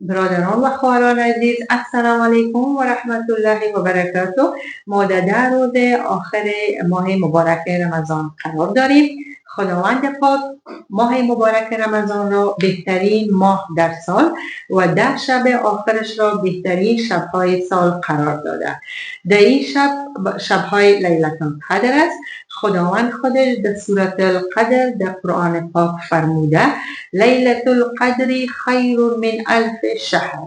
برادران و خواهران عزیز، السلام علیکم و رحمت الله و برکاته. ما در روز آخر ماه مبارک رمضان قرار داریم. خداوند پاک ماه مبارک رمضان را بهترین ماه در سال و 10 شب آخرش را بهترین شبهای سال قرار داده. در این شبهای لیلة القدر است. خداوند خودش در سورة القدر در قرآن پاک فرموده لیلة القدر خیر من الف شهر.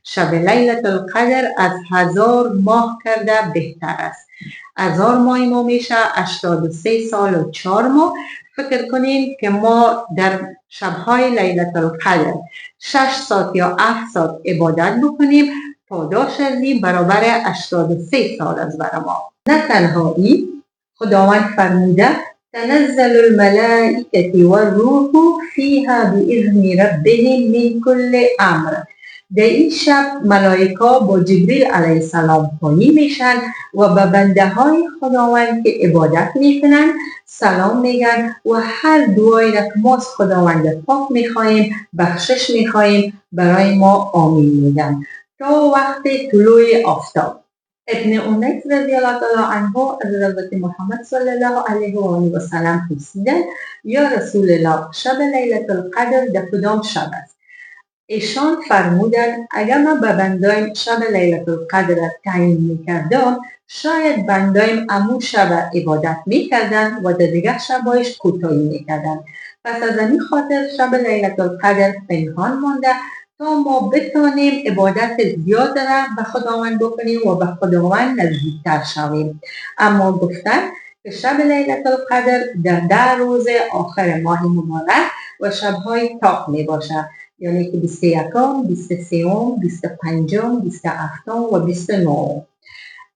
شب لیلة القدر از 1000 ماه کرده بهتر است. 1000 ماه ما میشه 83 سال و 4 ماه. فکر کنیم که ما در شبهای لیلة القدر 6 ساعت یا 7 ساعت عبادت بکنیم، پاداش از این برابر 83 سال از برای ما. نه تنها این، خداوند فرموده تنزل الملائکة والروح فیها بإذن ربهم من کل امر. در این شب ملائکه با جبریل علیه السلام پایین میشن و به بنده های خداوند که عبادت میکنن سلام میگن و هر دعایی را که ما از خداوند پاک میخواهیم، بخشش میخواهیم، برای ما آمین میگن تا وقت طلوع آفتاب. ابن انیس رضی الله تعالی عنه از حضرت محمد صلی الله علیه و آله و سلم پرسیدند یا رسول الله شب لیلة القدر در کدام شب است؟ ایشان فرمودند اگر ما به بندایم شب لیلة القدر تعیین میکردم، شاید بندایم امون شب عبادت میکردن و در دیگر شبایش کوتاهی میکردن. پس از این خاطر شب لیلة القدر پنهان مانده تا ما بتانیم عبادت زیاد را به خداوند بکنیم و به خداوند نزدیکتر شویم. اما گفتن که شب لیلة القدر در 10 روز آخر ماه مبارک و شبهای طاق می باشد، یعنی که 21، 23، 25، 27 و 29.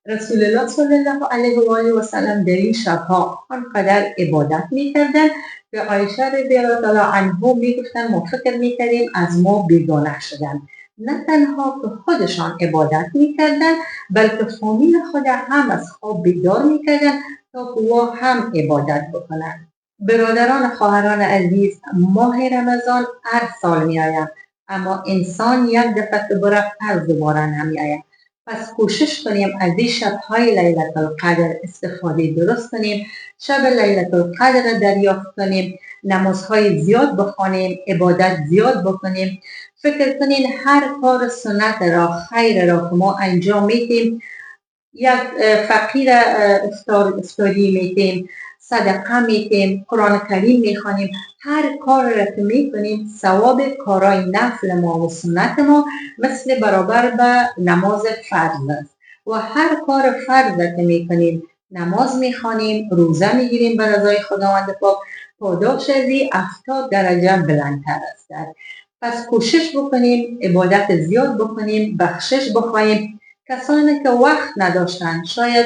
رسول الله صلی الله علیه و آله و سلم در این شبها آنقدر عبادت می‌کردند که عایشه رضی الله تعالی عنها میگفتند ما فکر می‌کردیم از ما بیگانه شدند. نه تنها که خودشان عبادت می‌کردند بلکه فامیل خود هم از خواب بیدار می‌کردند تا او هم عبادت بکنند. برادران و خواهران عزیز، ماه رمضان هر سال می‌آید، اما انسان یک دفعه که بره هر دوباره نمی‌آید. پس کوشش کنیم از این شبهای لیلة القدر استفاده درست کنیم، شب لیلة القدر دریافت کنیم، نمازهای زیاد بخوانیم، عبادت زیاد بکنیم. فکر کنین هر کار سنت را، خیر را که ما انجام میدیم، یک فقیر افطاری میدیم، صدقه میدیم، قرآن کریم میخوانیم، هر کار را که میکنیم ثواب کارای نفل ما و سنت ما مثل برابر به نماز فرض است. و هر کار فرض را که میکنیم، نماز میخوانیم، روزه میگیریم به رضای خداوند پاک، پاداش از 70 درجه بلندتر است. پس کوشش بکنیم، عبادت زیاد بکنیم، بخشش بخواهیم. کسانی که وقت نداشتن، شاید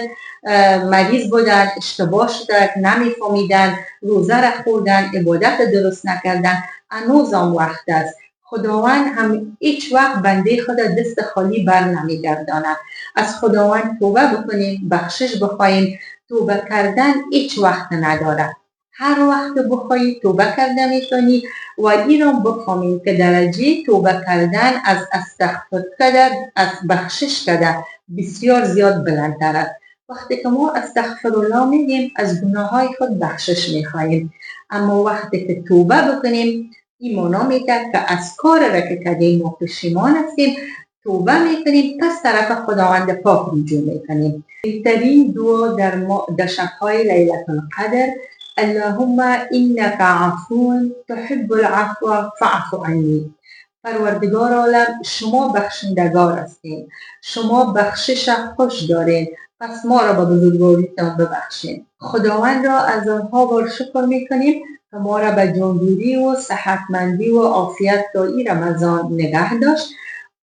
مریض بودن، اشتباه شدن، نمیفهمیدن، روزه را خوردن، عبادت درست نکردن، هنوز هم وقت است. خداوند هم هیچ وقت بنده خود دست خالی بر نمیگرداند. از خداوند توبه بکنیم، بخشش بخواهیم. توبه کردن هیچ وقت نداره. هر وقت بخواهی توبه کردن میتونی و این را بفهمیم که درجه توبه کردن از استغفر کردن، از بخشش کردن بسیار زیاد بلندتر است. وقتی که ما استغفرالله میگیم از گناه های خود بخشش میخواهیم، اما وقتی که توبه بکنیم ایمانا میگه که از کار را که کردیم ما پشیمان هستیم، توبه میکنیم، پس طرف خداوند پاک رجوع میکنیم. بهترین دعا در شبهای لیلة القدر اللهم انک عفو تحب العفو فاعف عنی. پروردگار عالم شما بخشندگار هستین، شما بخشش خوش دارین، پس ما را به بزرگواریتان ببخشین. خداوند را از آنها بار شکر میکنیم که ما را به جان‌دوری و صحتمندی و عافیت تا این رمضان نگه داشت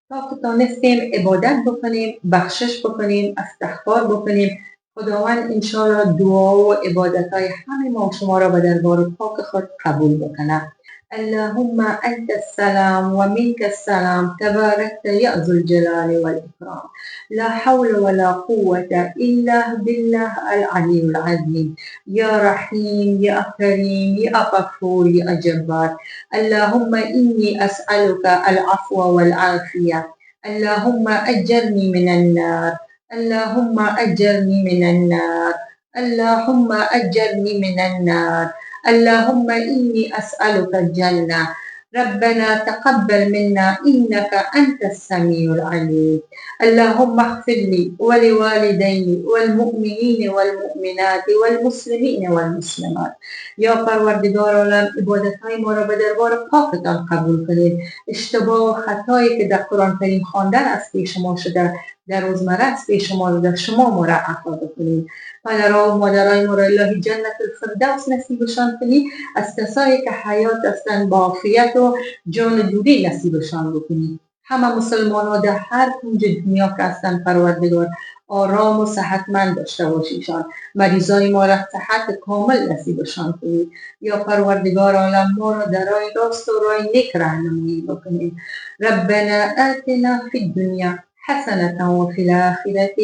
تا که تانستیم عبادت بکنیم، بخشش بکنیم، استغفار بکنیم. خداوند انشاءالله دعا و عبادت های همه ما شما را به دربار پاک خود قبول بکنه. اللهم أنت السلام ومنك السلام تباركت يا ذو الجلال والإكرام. لا حول ولا قوة إلا بالله العلي العظيم. يا رحيم يا كريم يا غفور يا جبار. اللهم إني أسألك العفو والعافية. اللهم أجرني من النار. اللهم أجرني من النار. اللهم أجرني من النار. اللهم إني أسألك الجنة. ربنا تقبل منا إنك أنت السميع العليم. اللهم اغفر لي ولوالدي والمؤمنين والمؤمنات والمسلمين والمسلمات. یا پروردگار عالم، عبادتهای ما را به دربار پاکتان قبول کنید. اشتباه و خطایی که در قرآن کریم خواندن از پیش ما شده، در روزمره از پیش ما شده، شما ما را عفو بکنید. پدرها و مادرای ما را الهی جنت الفردوس نصیبشان کنی. از کسایی که حیات هستند با عافیت و جان جوری نصیبشان بکنی. همه مسلمان ها در هر کنج دنیا که هستند پروردگار آرام و صحتمند داشته باشیشان. مریضای ما را صحت کامل نصیبشان کنی. یا پروردگار عالم ما را در راه راست و راه نیک راهنمایی بکنی. ربنا آتنا فی الدنیا حسنة وفي الآخرة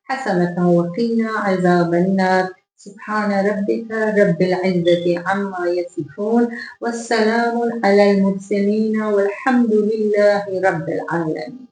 حسنة وقنا عذاب النار. سبحان ربك رب العزة عما يصفون والسلام على المرسلين والحمد لله رب العالمين.